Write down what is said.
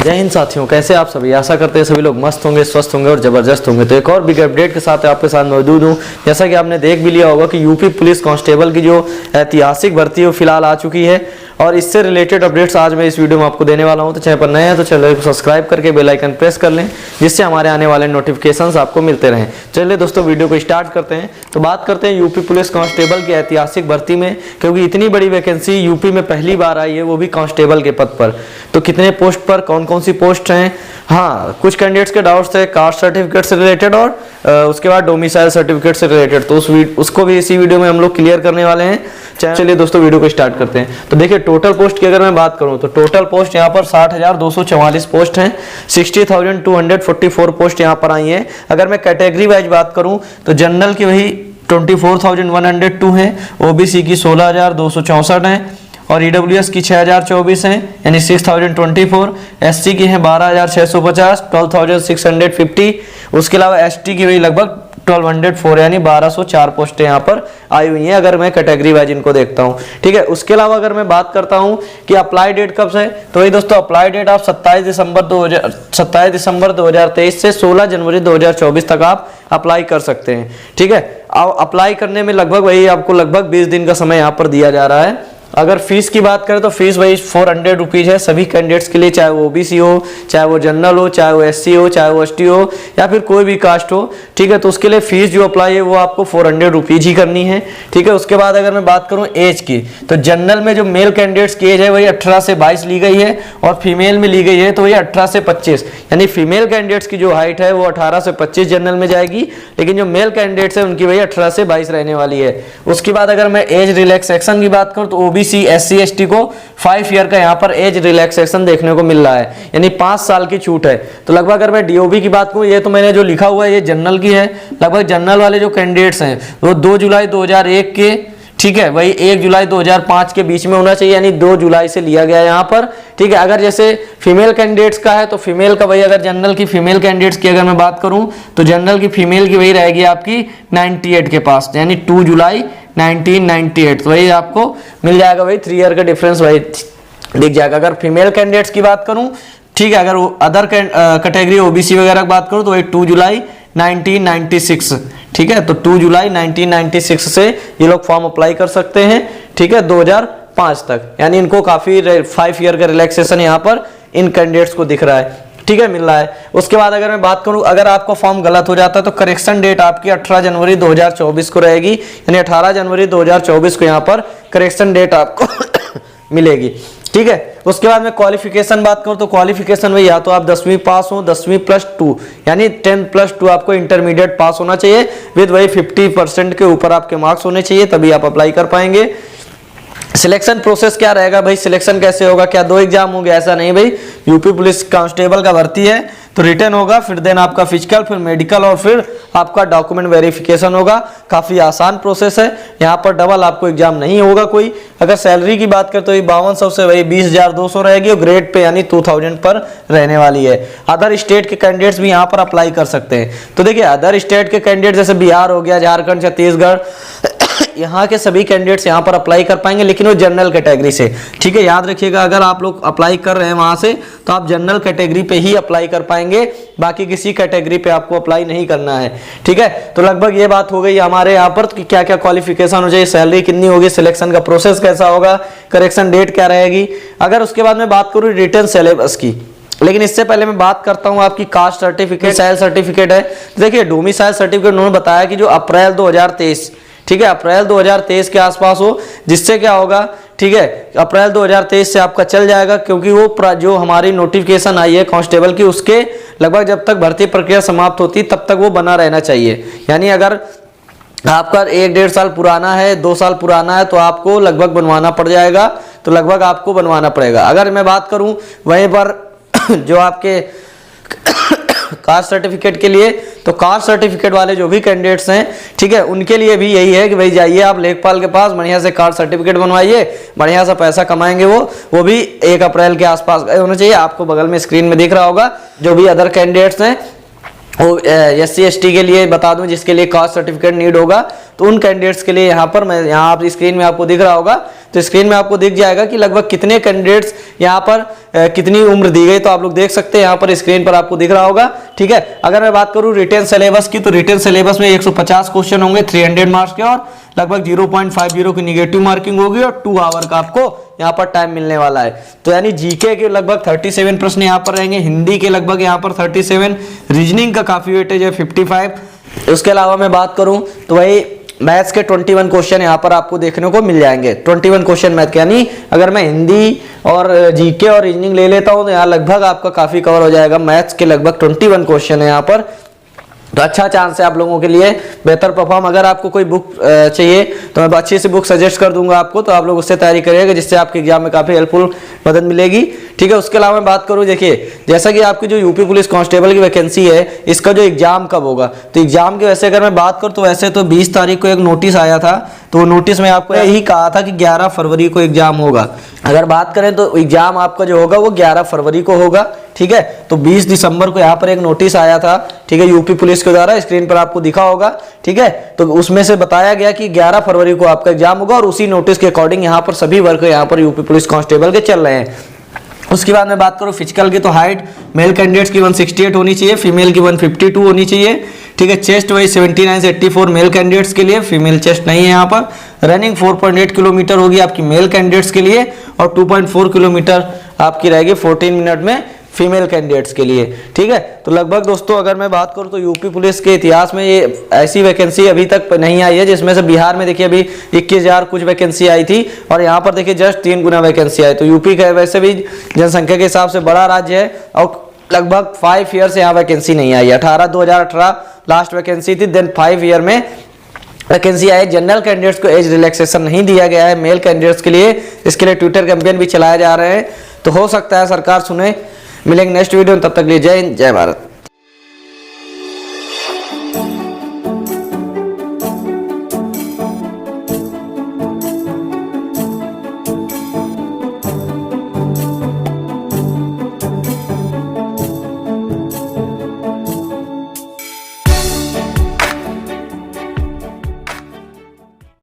जय हिंद साथियों, कैसे आप सभी। आशा करते हैं सभी लोग मस्त होंगे, स्वस्थ होंगे और जबरदस्त होंगे। तो एक और बिग अपडेट के साथ आपके साथ मौजूद हूं। जैसा कि आपने देख भी लिया होगा कि यूपी पुलिस कांस्टेबल की जो ऐतिहासिक भर्ती है वो फिलहाल आ चुकी है और इससे रिलेटेड अपडेट्स आज मैं इस वीडियो में आपको देने वाला हूं। तो चैनल पर नए हैं तो चैनल को सब्सक्राइब करके बेल आइकन प्रेस कर लें, जिससे हमारे आने वाले नोटिफिकेशंस आपको मिलते रहें। चलिए दोस्तों, वीडियो को स्टार्ट करते हैं। तो बात करते हैं यूपी पुलिस कांस्टेबल की ऐतिहासिक भर्ती में, क्योंकि इतनी बड़ी वैकेंसी यूपी में पहली बार आई है, वो भी कांस्टेबल के पद पर। तो कितने पोस्ट पर, कौन कौन सी पोस्ट हैं, हाँ कुछ कैंडिडेट्स के डाउट्स थे कास्ट सर्टिफिकेट से रिलेटेड और उसके बाद डोमिसाइल सर्टिफिकेट से रिलेटेड, तो उसको भी इसी वीडियो में हम लोग क्लियर करने वाले हैं। चलिए दोस्तों, वीडियो को स्टार्ट करते हैं। तो देखिए, टोटल पोस्ट की अगर मैं बात करूं तो टोटल पोस्ट यहां पर 60,244 पोस्ट हैं। 60,244 पोस्ट यहां पर आई हैं। अगर मैं कैटेगरी वाइज बात करूं तो जनरल की वही 24,102 है, ओबीसी की 16,264 है और ईडब्ल्यूएस की 6,024 हैं यानी 6,024, एससी की हैं 12,650, 12,650। उसके अलावा एसटी की वही लगभग 1,204 यानी 1,204 पोस्टें यहाँ पर आई हुई हैं, अगर मैं कैटेगरी वाइज इनको देखता हूँ। ठीक है, उसके अलावा अगर मैं बात करता हूँ कि अप्लाई डेट कब से, तो वही दोस्तों अप्लाई डेट आप 27 दिसंबर 2023 से 16 जनवरी 2024 तक आप अप्लाई कर सकते हैं। ठीक है, अप्लाई करने में लगभग वही आपको लगभग 20 दिन का समय यहाँ पर दिया जा रहा है। अगर फीस की बात करें तो फीस वही 400 रुपीज़ है सभी कैंडिडेट्स के लिए, चाहे वो ओबीसी हो, चाहे वो जनरल हो, चाहे वो एससी हो, चाहे वो एसटी हो या फिर कोई भी कास्ट हो। ठीक है, तो उसके लिए फीस जो अप्लाई है वो आपको 400 रुपीज़ ही करनी है। ठीक है, उसके बाद अगर मैं बात करूं एज की, तो जनरल में जो मेल कैंडिडेट्स की एज है वही 18 से 22 ली गई है और फीमेल में ली गई है तो वही 18 से 25, यानी फीमेल कैंडिडेट्स की जो हाइट है वो 18 से 25 जनरल में जाएगी, लेकिन जो मेल कैंडिडेट्स है उनकी वही 18 से 22 रहने वाली है। उसके बाद अगर मैं एज रिलैक्सेशन की बात करूँ तो ओबीसी एससी एसटी को 5 ईयर का यहाँ पर एज रिलैक्सेशन देखने को मिल रहा है, यानी 5 साल की छूट है। तो लगभग अगर मैं डीओबी की बात करूँ, ये तो मैंने जो लिखा हुआ है ये जनरल की है। लगभग जनरल वाले जो कैंडिडेट्स हैं वो 2 जुलाई 2001 के, ठीक है, वही 1 जुलाई 2005 के बीच में होना चाहिए, यानी 2 जुलाई से लिया गया है यहाँ पर। ठीक है, अगर जैसे फीमेल कैंडिडेट्स का है तो फीमेल का वही, अगर जनरल की फीमेल कैंडिडेट्स की अगर मैं बात करूं तो जनरल की फीमेल की वही रहेगी आपकी 98 के पास, यानी 2 जुलाई 1998। तो वही आपको मिल जाएगा, वही 3 ईयर का डिफरेंस वही दिख जाएगा। अगर फीमेल कैंडिडेट्स की बात करूं, ठीक है, अगर अदर कैटेगरी ओबीसी वगैरह की बात करूं तो वही 2 जुलाई 1996। ठीक है, तो 2 जुलाई 1996 से ये लोग फॉर्म अप्लाई कर सकते हैं। ठीक है, 2005 तक, यानी इनको काफी 5 ईयर का रिलैक्सेशन यहाँ पर इन कैंडिडेट्स को दिख रहा है। ठीक है, मिल रहा है। उसके बाद अगर मैं बात करूं, अगर आपका फॉर्म गलत हो जाता है तो करेक्शन डेट आपकी 18 जनवरी 2024 को रहेगी, यानी 18 जनवरी 2024 को यहाँ पर करेक्शन डेट आपको मिलेगी। ठीक है, उसके बाद में क्वालिफिकेशन बात करूं तो क्वालिफिकेशन में या तो आप 10वीं पास हो, 10वीं +2 यानी 10+2 आपको इंटरमीडिएट पास होना चाहिए विद वही 50% के ऊपर आपके मार्क्स होने चाहिए, तभी आप अप्लाई कर पाएंगे। सिलेक्शन प्रोसेस क्या रहेगा भाई, सिलेक्शन कैसे होगा, क्या 2 एग्जाम होंगे, ऐसा नहीं भाई। यूपी पुलिस कांस्टेबल का भर्ती है तो रिटन होगा, फिर देन आपका फिजिकल, फिर मेडिकल और फिर आपका डॉक्यूमेंट वेरिफिकेशन होगा। काफी आसान प्रोसेस है, यहाँ पर डबल आपको एग्जाम नहीं होगा कोई। अगर सैलरी की बात करें तो ये 5200 से वही 20,200 रहेगी और ग्रेड पे यानी 2000 पर रहने वाली है। अदर स्टेट के कैंडिडेट्स भी यहाँ पर अप्लाई कर सकते हैं। तो देखिए, अदर स्टेट के कैंडिडेट जैसे बिहार हो गया, झारखंड, छत्तीसगढ़, यहाँ के सभी कैंडिडेट्स यहाँ पर अप्लाई कर पाएंगे, लेकिन वो जनरल कैटेगरी से। ठीक है, याद रखिएगा, अगर आप लोग अप्लाई कर रहे हैं वहां से तो आप जनरल कैटेगरी पे ही अप्लाई कर पाएंगे, बाकी किसी कैटेगरी पे आपको अप्लाई नहीं करना है। ठीक है, तो लगभग ये बात हो गई हमारे यहाँ पर कि क्या क्या क्वालिफिकेशन हो जाए, सैलरी कितनी होगी, सिलेक्शन का प्रोसेस कैसा होगा, करेक्शन डेट क्या रहेगी। अगर उसके बाद मैं बात करूँ रिटन सिलेबस की, लेकिन इससे पहले मैं बात करता हूं आपकी कास्ट सर्टिफिकेट, साइल सर्टिफिकेट है। देखिए, डोमिसाइल सर्टिफिकेट उन्होंने बताया कि जो अप्रैल 2023, ठीक है, अप्रैल 2023 के आसपास हो, जिससे क्या होगा, ठीक है, अप्रैल 2023 से आपका चल जाएगा, क्योंकि वो जो हमारी नोटिफिकेशन आई है कांस्टेबल की, उसके लगभग जब तक भर्ती प्रक्रिया समाप्त होती तब तक वो बना रहना चाहिए। यानी अगर आपका 1-1.5 साल पुराना है, 2 साल पुराना है, तो आपको लगभग बनवाना पड़ जाएगा, तो लगभग आपको बनवाना पड़ेगा। अगर मैं बात करूं वहीं पर जो आपके कास्ट सर्टिफिकेट के लिए, तो कास्ट सर्टिफिकेट वाले जो भी कैंडिडेट्स हैं, ठीक है, उनके लिए भी यही है कि भाई जाइए आप लेखपाल के पास, बढ़िया से कास्ट सर्टिफिकेट बनवाइए, बढ़िया सा पैसा कमाएंगे। वो भी 1 अप्रैल के आसपास होना चाहिए। आपको बगल में स्क्रीन में दिख रहा होगा जो भी अदर कैंडिडेट्स हैं, वो SC ST के लिए बता दूं जिसके लिए कास्ट सर्टिफिकेट नीड होगा, तो उन कैंडिडेट्स के लिए यहाँ पर मैं यहाँ आप स्क्रीन में आपको दिख रहा होगा, तो स्क्रीन में आपको दिख जाएगा कि लगभग कितने कैंडिडेट्स यहाँ पर कितनी उम्र दी गई, तो आप लोग देख सकते हैं यहाँ पर स्क्रीन पर आपको दिख रहा होगा। ठीक है, अगर मैं बात करूँ रिटेन सिलेबस की, तो रिटेन सिलेबस में 150 क्वेश्चन होंगे 300 मार्क्स के, और लगभग 0.50 की निगेटिव मार्किंग होगी, और 2 आवर का आपको यहाँ पर टाइम मिलने वाला है। तो यानी जीके के लगभग 37 प्रश्न यहाँ पर रहेंगे, हिंदी के लगभग यहाँ पर 37, रीजनिंग का काफी वेटेज है 55। उसके अलावा मैं बात करूं तो वही मैथ्स के 21 क्वेश्चन यहाँ पर आपको देखने को मिल जाएंगे। 21 क्वेश्चन मैथ के, यानी अगर मैं हिंदी और जीके और रीजनिंग ले लेता हूं तो यहाँ लगभग आपका काफी कवर हो जाएगा। मैथ्स के लगभग 21 क्वेश्चन है यहाँ पर, तो अच्छा चांस है आप लोगों के लिए बेहतर परफॉर्म। अगर आपको कोई बुक चाहिए तो मैं अच्छी सी बुक सजेस्ट कर दूंगा आपको, तो आप लोग उससे तैयारी करिएगा, जिससे आपके एग्जाम में काफी हेल्पफुल मदद मिलेगी। ठीक है, उसके अलावा मैं बात करूं, देखिए जैसा कि आपकी जो यूपी पुलिस कांस्टेबल की वैकेंसी है, इसका जो एग्जाम कब होगा, तो एग्जाम की वैसे अगर मैं बात करूं तो वैसे तो 20 तारीख को एक नोटिस आया था, तो नोटिस में आपको यही कहा था कि 11 फरवरी को एग्जाम होगा। अगर बात करें तो एग्जाम आपका जो होगा वो 11 फरवरी को होगा। ठीक है, तो 20 दिसंबर को यहाँ पर एक नोटिस आया था, ठीक है, यूपी पुलिस के द्वारा, स्क्रीन पर आपको दिखा होगा। ठीक है, तो उसमें से बताया गया कि 11 फरवरी को आपका एग्जाम होगा, और उसी नोटिस के अकॉर्डिंग यहाँ पर सभी वर्ग यहाँ पर यूपी पुलिस कांस्टेबल के चल रहे हैं। उसके बाद मैं बात करूं फिजिकल की, तो हाइट मेल कैंडिडेट्स की 168 होनी चाहिए, फीमेल की 152 होनी चाहिए। ठीक है, चेस्ट वही 79 से 84 मेल कैंडिडेट्स के लिए, फीमेल चेस्ट नहीं है यहाँ पर। रनिंग 4.8 किलोमीटर होगी आपकी मेल कैंडिडेट्स के लिए, और 2.4 किलोमीटर आपकी रहेगी 14 मिनट में फीमेल कैंडिडेट्स के लिए। ठीक है, तो लगभग दोस्तों अगर मैं बात करूं तो यूपी पुलिस के इतिहास में ये ऐसी वैकेंसी अभी तक नहीं आई है, जिसमें से बिहार में देखिए अभी 21,000 कुछ वैकेंसी आई थी, और यहाँ पर देखिए जस्ट 3 गुना वैकेंसी आई। तो यूपी का वैसे भी जनसंख्या के हिसाब से बड़ा राज्य है, और लगभग 5 ईयर से यहाँ वैकेंसी नहीं आई है। 2018 लास्ट वैकेंसी थी, देन 5 ईयर में वैकेंसी आई। जनरल कैंडिडेट्स को एज रिलैक्सेशन नहीं दिया गया है मेल कैंडिडेट्स के लिए, इसके लिए ट्विटर कैंपेन भी चलाए जा रहे हैं, तो हो सकता है सरकार सुने। मिलेंगे नेक्स्ट वीडियो में, तब तक के लिए जय हिंद, जय भारत।